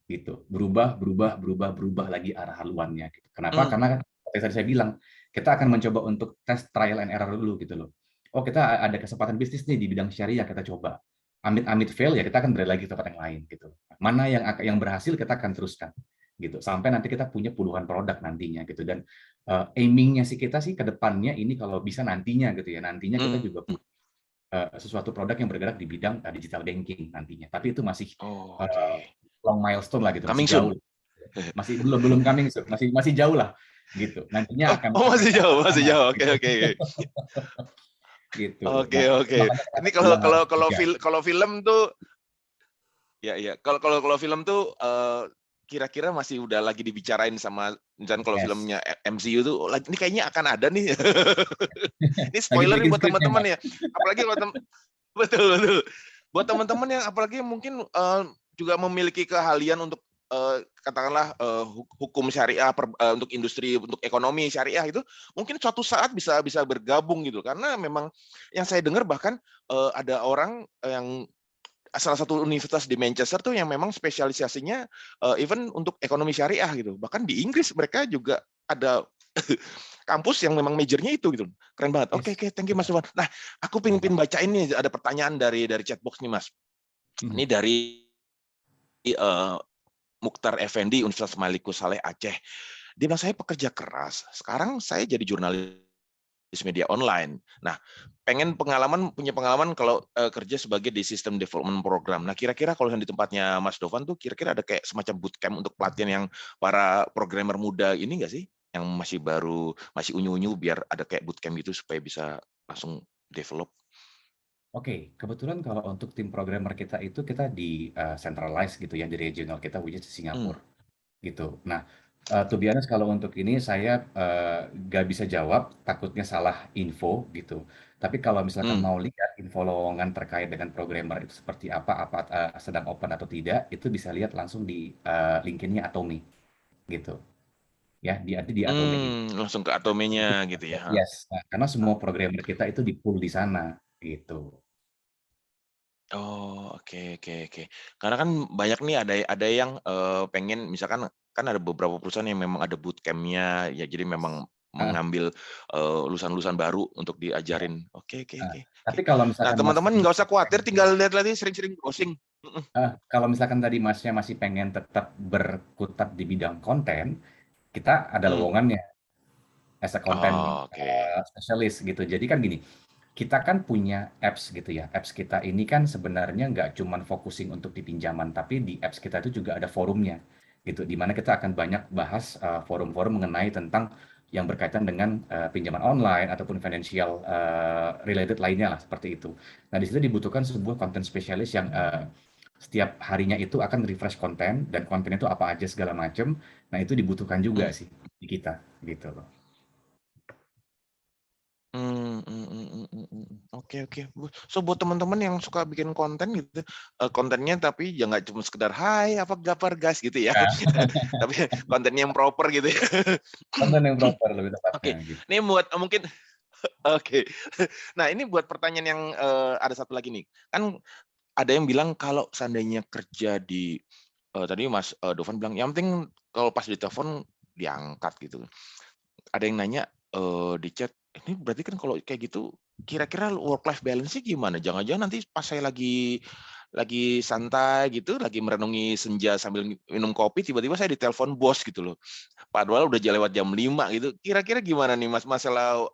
gitu. Berubah, berubah, berubah, berubah lagi arah haluannya gitu. Kenapa? Hmm. Karena seperti tadi saya bilang, kita akan mencoba untuk tes trial and error dulu gitu loh. Oh, kita ada kesempatan bisnis nih di bidang syariah, kita coba. Amit-amit fail ya kita akan beralih lagi ke tempat yang lain gitu. Mana yang berhasil kita akan teruskan gitu. Sampai nanti kita punya puluhan produk nantinya gitu. Dan aiming-nya sih kita sih ke depannya ini kalau bisa nantinya gitu ya. Nantinya kita Hmm. juga punya sesuatu produk yang bergerak di bidang digital banking nantinya. Tapi itu masih Oh, uh, oke. long milestone lah gitu, masih Coming jauh. soon. Masih belum coming soon, masih jauh lah gitu. Nantinya akan Masih jauh, ke masih sana jauh. Oke, gitu. oke. Gitu. Oke, Nah, oke. makanya Ini gua harus kalau film tuh, ya. Kalau film tuh kira-kira masih udah lagi dibicarain sama, misalnya kalau yes. filmnya MCU tuh lagi ini kayaknya akan ada nih. Ini Lagi spoiler nih bikin buat skripnya, teman-teman Mas. ya. Apalagi kalau betul, betul. Buat teman-teman yang apalagi mungkin juga memiliki keahlian untuk katakanlah hukum syariah untuk industri, untuk ekonomi syariah itu mungkin suatu saat bisa bergabung gitu. Karena memang yang saya dengar bahkan ada orang yang salah satu universitas di Manchester tuh yang memang spesialisasinya even untuk ekonomi syariah gitu. Bahkan di Inggris mereka juga ada kampus yang memang majornya itu gitu. Keren banget. Oke, Yes. thank you Mas Iwan. Nah, aku pengen baca ini ada pertanyaan dari chatbox nih Mas. Ini dari Mukhtar Effendi Universitas Malikus Saleh Aceh. Dia bilang saya pekerja keras. Sekarang saya jadi jurnalis media online. Nah, punya pengalaman kalau kerja sebagai di sistem development program. Nah, kira-kira kalau di tempatnya Mas Dovan tuh kira-kira ada kayak semacam bootcamp untuk pelatihan yang para programmer muda ini nggak sih? Yang masih baru, masih unyu-unyu biar ada kayak bootcamp gitu supaya bisa langsung develop. Oke, kebetulan kalau untuk tim programmer kita itu kita di centralized gitu ya, di regional kita which is Singapura gitu. Nah, to be honest kalau untuk ini saya nggak bisa jawab, takutnya salah info gitu. Tapi kalau misalkan mau lihat info lowongan terkait dengan programmer itu seperti apa sedang open atau tidak, itu bisa lihat langsung di LinkedIn-nya Atomi gitu. Ya, di Atomi gitu. Langsung ke Atomenya gitu ya. Yes, nah, karena semua programmer kita itu di-pool di sana gitu. Oh, oke, oke, oke. Karena kan banyak nih ada yang pengen misalkan kan ada beberapa perusahaan yang memang ada bootcamp-nya ya jadi memang Ah, mengambil lulusan-lulusan baru untuk ya. diajarin. Oke, oke, Nah, oke, oke. tapi kalau Nah, misalkan Mas teman-teman nggak usah khawatir tinggal lihat lagi sering-sering browsing. kalau misalkan tadi Masnya masih pengen tetap berkutat di bidang konten, kita ada Hmm. lowongannya as a content Oh, oke. specialist gitu. Jadi kan gini, kita kan punya apps gitu ya. Apps kita ini kan sebenarnya nggak cuman focusing untuk di pinjaman, tapi di apps kita itu juga ada forumnya gitu. Di mana kita akan banyak bahas forum-forum mengenai tentang yang berkaitan dengan pinjaman online ataupun financial related lainnya lah seperti itu. Nah, di situ dibutuhkan sebuah content specialist yang setiap harinya itu akan refresh konten dan konten itu apa aja segala macam. Nah, itu dibutuhkan juga Hmm. sih di kita gitu loh. Oke, oke. So buat teman-teman yang suka bikin konten gitu, kontennya tapi ya nggak cuma sekedar hai apa kabar guys gitu ya, Nah, tapi kontennya yang proper gitu ya. konten yang proper lebih tepatnya Oke, gitu. ini buat mungkin oke. Nah ini buat pertanyaan yang ada satu lagi nih, kan ada yang bilang kalau seandainya kerja di tadi Mas Dovan bilang yang penting kalau pas ditelepon diangkat gitu. Ada yang nanya di chat, ini berarti kan kalau kayak gitu kira-kira work life balance-nya gimana? Jangan-jangan nanti pas saya lagi santai gitu, lagi merenungi senja sambil minum kopi, tiba-tiba saya ditelepon bos gitu loh. Padahal udah lewat jam 5 gitu. Kira-kira gimana nih Mas masalah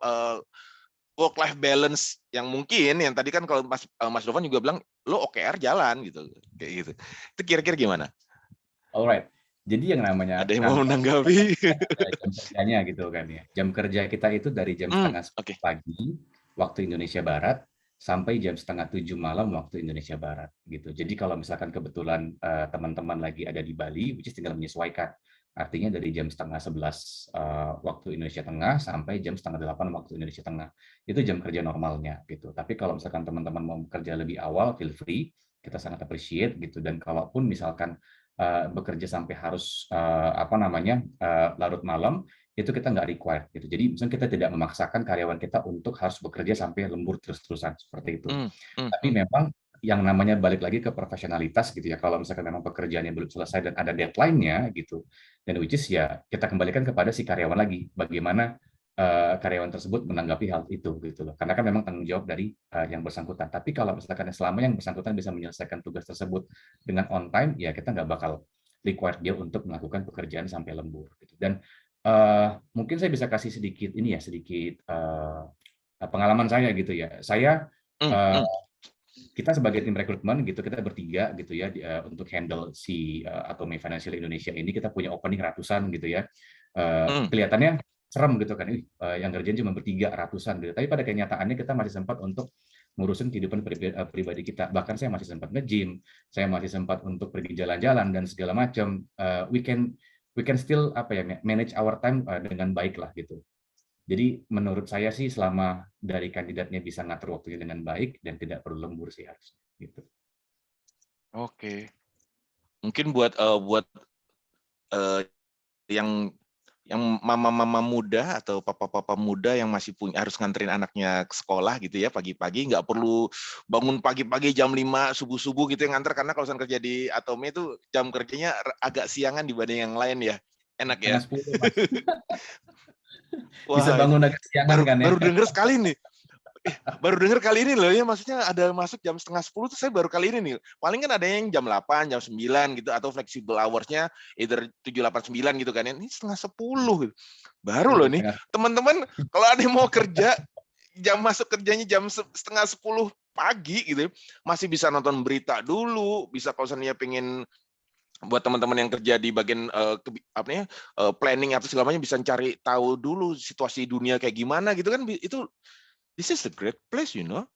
work life balance yang mungkin yang tadi kan kalau Mas Dovan juga bilang lo OKR jalan gitu. Kayak gitu. Itu kira-kira gimana? Alright. Jadi yang namanya Ada yang mau kantor menanggapi? ada jam kerjanya gitu kan ya. Jam kerja kita itu dari jam setengah Oke. 10 pagi waktu Indonesia Barat sampai jam setengah 7 malam waktu Indonesia Barat gitu. Jadi kalau misalkan kebetulan teman-teman lagi ada di Bali, which is tinggal menyesuaikan. Artinya dari jam setengah 11 waktu Indonesia Tengah sampai jam setengah 8 waktu Indonesia Tengah. Itu jam kerja normalnya gitu. Tapi kalau misalkan teman-teman mau bekerja lebih awal, feel free. Kita sangat appreciate gitu. Dan kalaupun misalkan bekerja sampai harus larut malam, itu kita nggak required gitu. Jadi misalnya kita tidak memaksakan karyawan kita untuk harus bekerja sampai lembur terus-terusan seperti itu. Tapi memang yang namanya balik lagi ke profesionalitas gitu ya. Kalau misalkan memang pekerjaannya belum selesai dan ada deadline-nya gitu, dan which is ya kita kembalikan kepada si karyawan lagi, bagaimana karyawan tersebut menanggapi hal itu gitu loh. Karena kan memang tanggung jawab dari yang bersangkutan. Tapi kalau misalkan selama yang bersangkutan bisa menyelesaikan tugas tersebut dengan on time, ya kita nggak bakal require dia untuk melakukan pekerjaan sampai lembur gitu. Dan mungkin saya bisa kasih sedikit pengalaman saya gitu ya. Saya kita sebagai tim rekrutmen gitu, kita bertiga gitu ya untuk handle si Atomy Financial Indonesia ini, kita punya opening ratusan gitu ya. Kelihatannya serem gitu kan, yang kerjaan cuma bertiga ratusan gitu. Tapi pada kenyataannya kita masih sempat untuk ngurusin kehidupan pribadi kita. Bahkan saya masih sempat nge-gym, saya masih sempat untuk pergi jalan-jalan dan segala macam. We can still manage our time dengan baik lah gitu. Jadi menurut saya sih selama dari kandidatnya bisa ngatur waktunya dengan baik dan tidak perlu lembur sih harusnya gitu. Oke. Mungkin buat yang mama-mama muda atau papa-papa muda yang masih harus nganterin anaknya ke sekolah gitu ya pagi-pagi, nggak perlu bangun pagi-pagi jam 5 subuh-subuh gitu yang nganter, karena kalau kerja di Atomy itu jam kerjanya agak siangan dibanding yang lain ya. Enak ya. Setengah 10 Mas. Bisa Wah, bangun agak siangan kan ya. baru denger sekali nih. Baru denger kali ini loh ya, maksudnya ada masuk jam setengah 10 tuh saya baru kali ini nih. Paling kan ada yang jam 8, jam 9 gitu, atau flexible hours-nya either 7, 8, 9 gitu kan. Ini setengah 10 gitu. Baru loh nih. Teman-teman kalau ada yang mau kerja, jam masuk kerjanya jam setengah 10 pagi gitu, masih bisa nonton berita dulu, bisa kalau misalnya pengen buat teman-teman yang kerja di bagian planning atau segala macam bisa cari tahu dulu situasi dunia kayak gimana gitu kan. Itu this is a great place, you know.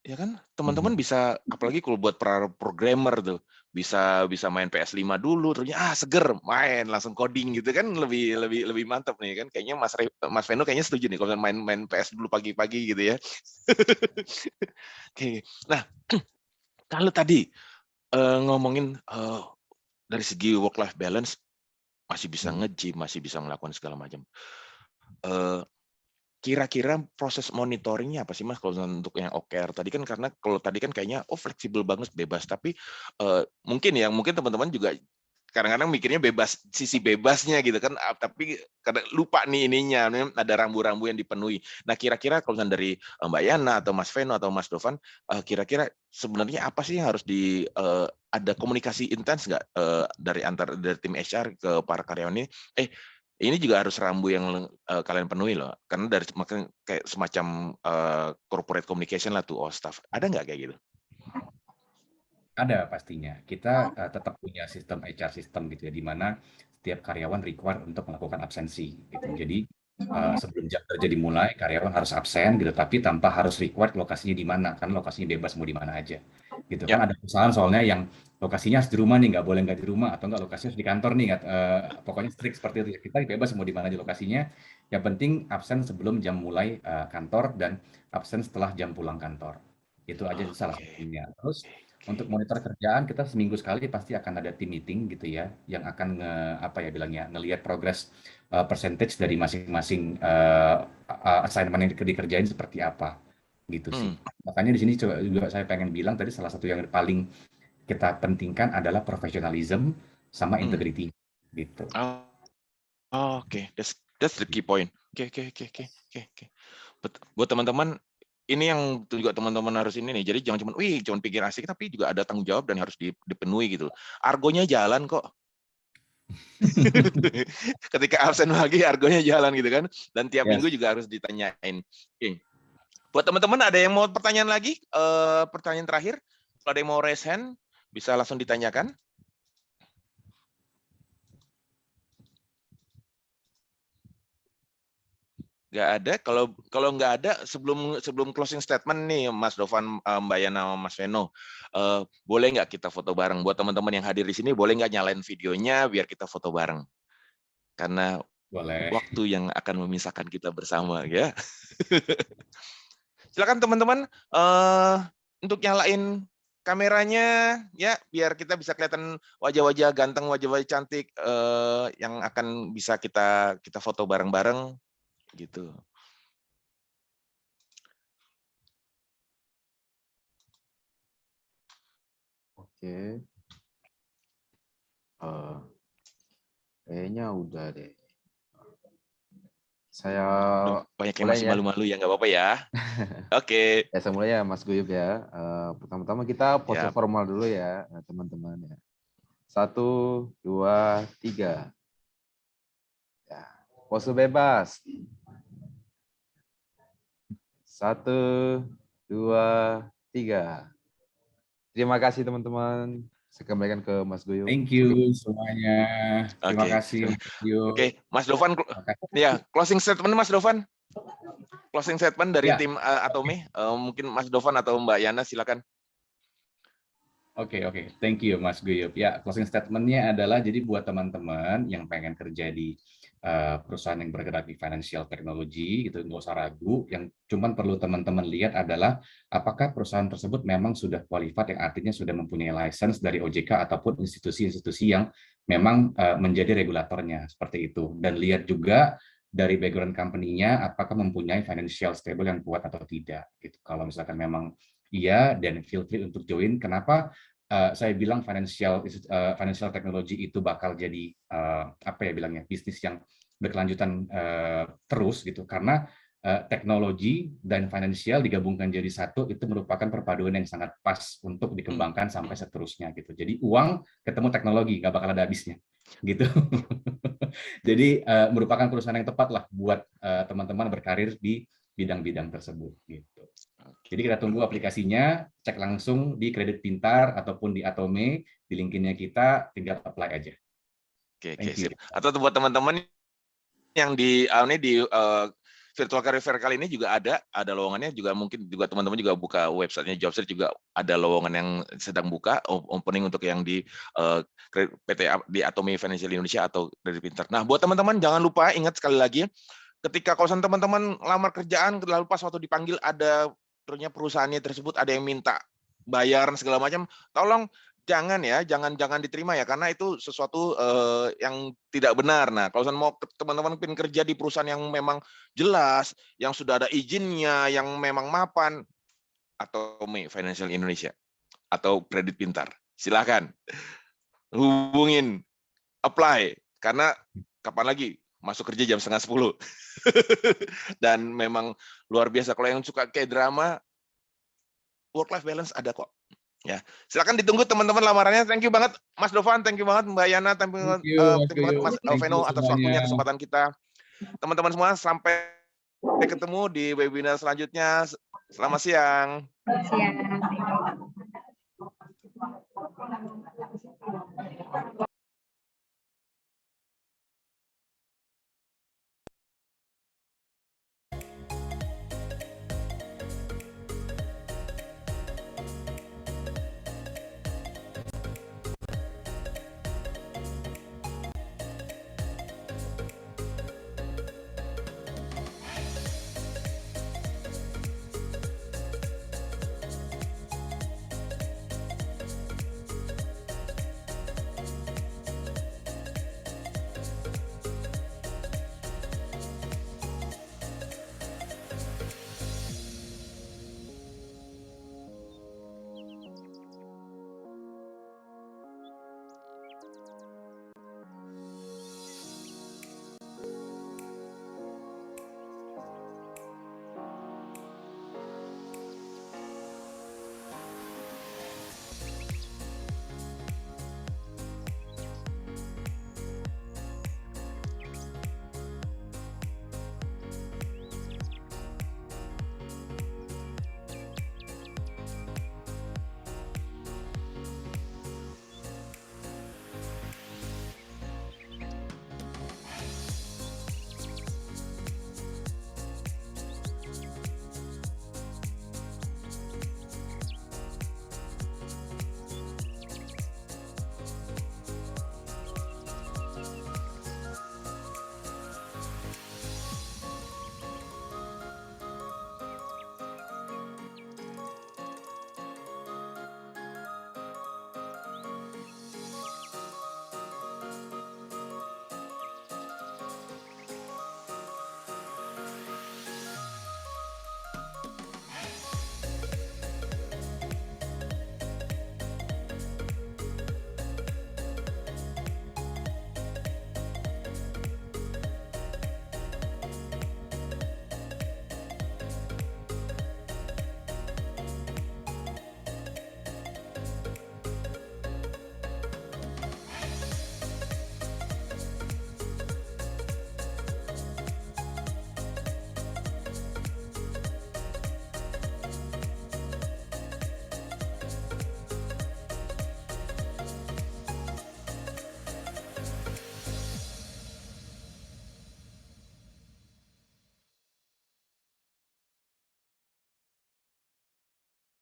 Ya kan, teman-teman bisa, apalagi kalau buat para programmer tuh, bisa main PS5 dulu, terusnya seger, main langsung coding gitu kan, lebih mantap nih kan. Kayaknya Mas Veno kayaknya setuju nih kalau main PS dulu pagi-pagi gitu ya. Oke. Nah, kalau tadi ngomongin dari segi work life balance, masih bisa nge-gym, masih bisa melakukan segala macam. Kira-kira proses monitoringnya apa sih Mas kalau untuk yang OKR tadi kan, karena kalau tadi kan kayaknya fleksibel banget, bebas, tapi mungkin teman-teman juga kadang-kadang mikirnya bebas, sisi bebasnya gitu kan, tapi kadang lupa nih ininya, ada rambu-rambu yang dipenuhi. Nah kira-kira kalau dari Mbak Yana atau Mas Veno atau Mas Dovan, kira-kira sebenarnya apa sih yang harus ada komunikasi intens nggak dari tim HR ke para karyawan ini? Ini juga harus rambu yang kalian penuhi loh, karena dari kayak semacam corporate communication lah tuh staff. Ada nggak kayak gitu? Ada pastinya. Kita tetap punya sistem HR system gitu ya, di mana setiap karyawan require untuk melakukan absensi gitu. Jadi sebelum jam kerja dimulai, karyawan harus absen gitu, tapi tanpa harus require lokasinya di mana, kan lokasinya bebas mau di mana aja. Gitu kan, ada perusahaan soalnya yang lokasinya harus di rumah nih, nggak boleh nggak di rumah, atau nggak lokasinya harus di kantor nih, pokoknya strict seperti itu. Kita bebas mau di mana aja lokasinya. Yang penting absen sebelum jam mulai kantor dan absen setelah jam pulang kantor. Itu aja salah satunya. Terus untuk monitor kerjaan kita seminggu sekali pasti akan ada team meeting gitu ya, yang akan ngelihat progress percentage dari masing-masing assignment yang dikerjain seperti apa gitu sih. Makanya di sini juga saya pengen bilang tadi, salah satu yang paling kita pentingkan adalah professionalism sama integrity gitu. Oke, that's the key point. Oke. Buat teman-teman ini yang juga teman-teman harus ini nih. Jadi jangan cuma pikir asik, tapi juga ada tanggung jawab dan harus dipenuhi gitu. Argonya jalan kok. Ketika absen lagi argonya jalan gitu kan. Dan tiap minggu juga harus ditanyain. Oke. Buat teman-teman ada yang mau pertanyaan lagi? Pertanyaan terakhir. Kalau ada yang mau raise hand, bisa langsung ditanyakan. Nggak ada. Kalau nggak ada, sebelum closing statement nih, Mas Dovan, Mbak Yana, Mas Veno, boleh nggak kita foto bareng? Buat teman-teman yang hadir di sini, boleh nggak nyalain videonya biar kita foto bareng? Karena Boleh. waktu yang akan memisahkan kita bersama, ya. Silakan teman-teman untuk nyalain kameranya, ya, biar kita bisa kelihatan wajah-wajah ganteng, wajah-wajah cantik yang akan bisa kita foto bareng-bareng. Gitu. Oke. Kayaknya udah deh. Saya banyak yang masih malu-malu ya, nggak apa-apa ya. Oke. Ya, saya mulai ya Mas Guyub ya. Pertama-tama kita pose formal dulu ya, teman-teman ya. 1, 2, 3. Ya, pose bebas. 1, 2, 3. Terima kasih teman-teman. Saya kembalikan ke Mas Guyub. Thank you semuanya. Terima kasih. Oke, Mas Dovan, ya closing statement Mas Dovan. Closing statement dari tim Atome. Mungkin Mas Dovan atau Mbak Yana, silakan. Oke, thank you Mas Guyub. Ya, closing statement-nya adalah jadi buat teman-teman yang pengen kerja di perusahaan yang bergerak di financial technology, gitu, nggak usah ragu. Yang cuman perlu teman-teman lihat adalah apakah perusahaan tersebut memang sudah qualified, yang artinya sudah mempunyai license dari OJK ataupun institusi-institusi yang memang menjadi regulatornya, seperti itu. Dan lihat juga dari background company-nya apakah mempunyai financial stable yang kuat atau tidak. Gitu. Kalau misalkan memang iya, dan feel free untuk join. Kenapa saya bilang financial technology itu bakal jadi bisnis yang berkelanjutan terus gitu, karena teknologi dan financial digabungkan jadi satu, itu merupakan perpaduan yang sangat pas untuk dikembangkan sampai seterusnya gitu. Jadi uang ketemu teknologi nggak bakal ada habisnya gitu. Jadi merupakan perusahaan yang tepat lah buat teman-teman berkarir di bidang-bidang tersebut gitu. Jadi kita tunggu aplikasinya, cek langsung di Kredit Pintar ataupun di Atome, di linkinnya kita, tinggal apply aja. Oke, sip. Atau buat teman-teman yang di Virtual Career Fair kali ini juga ada lowongannya juga, mungkin juga teman-teman juga buka websitenya Jobstreet, juga ada lowongan yang sedang buka opening untuk yang di PT di Atome Financial Indonesia atau Kredit Pintar. Nah, buat teman-teman jangan lupa ingat sekali lagi, ketika kalau teman-teman lamar kerjaan lalu pas waktu dipanggil ada ternyata perusahaannya tersebut ada yang minta bayaran segala macam, tolong jangan diterima ya, karena itu sesuatu yang tidak benar. Nah, kalau mau teman-teman pengen kerja di perusahaan yang memang jelas, yang sudah ada izinnya, yang memang mapan, atau Financial Indonesia atau Kredit Pintar, silakan hubungin, apply, karena kapan lagi masuk kerja jam 9:30. Dan memang luar biasa. Kalau yang suka kayak drama, work life balance ada kok. Ya, silakan ditunggu teman-teman lamarannya. Thank you banget Mas Dovan, thank you banget Mbak Yana, thank you banget Mas Veno atas waktunya, kesempatan kita. Teman-teman semua, sampai ketemu di webinar selanjutnya. Selamat siang. Selamat siang.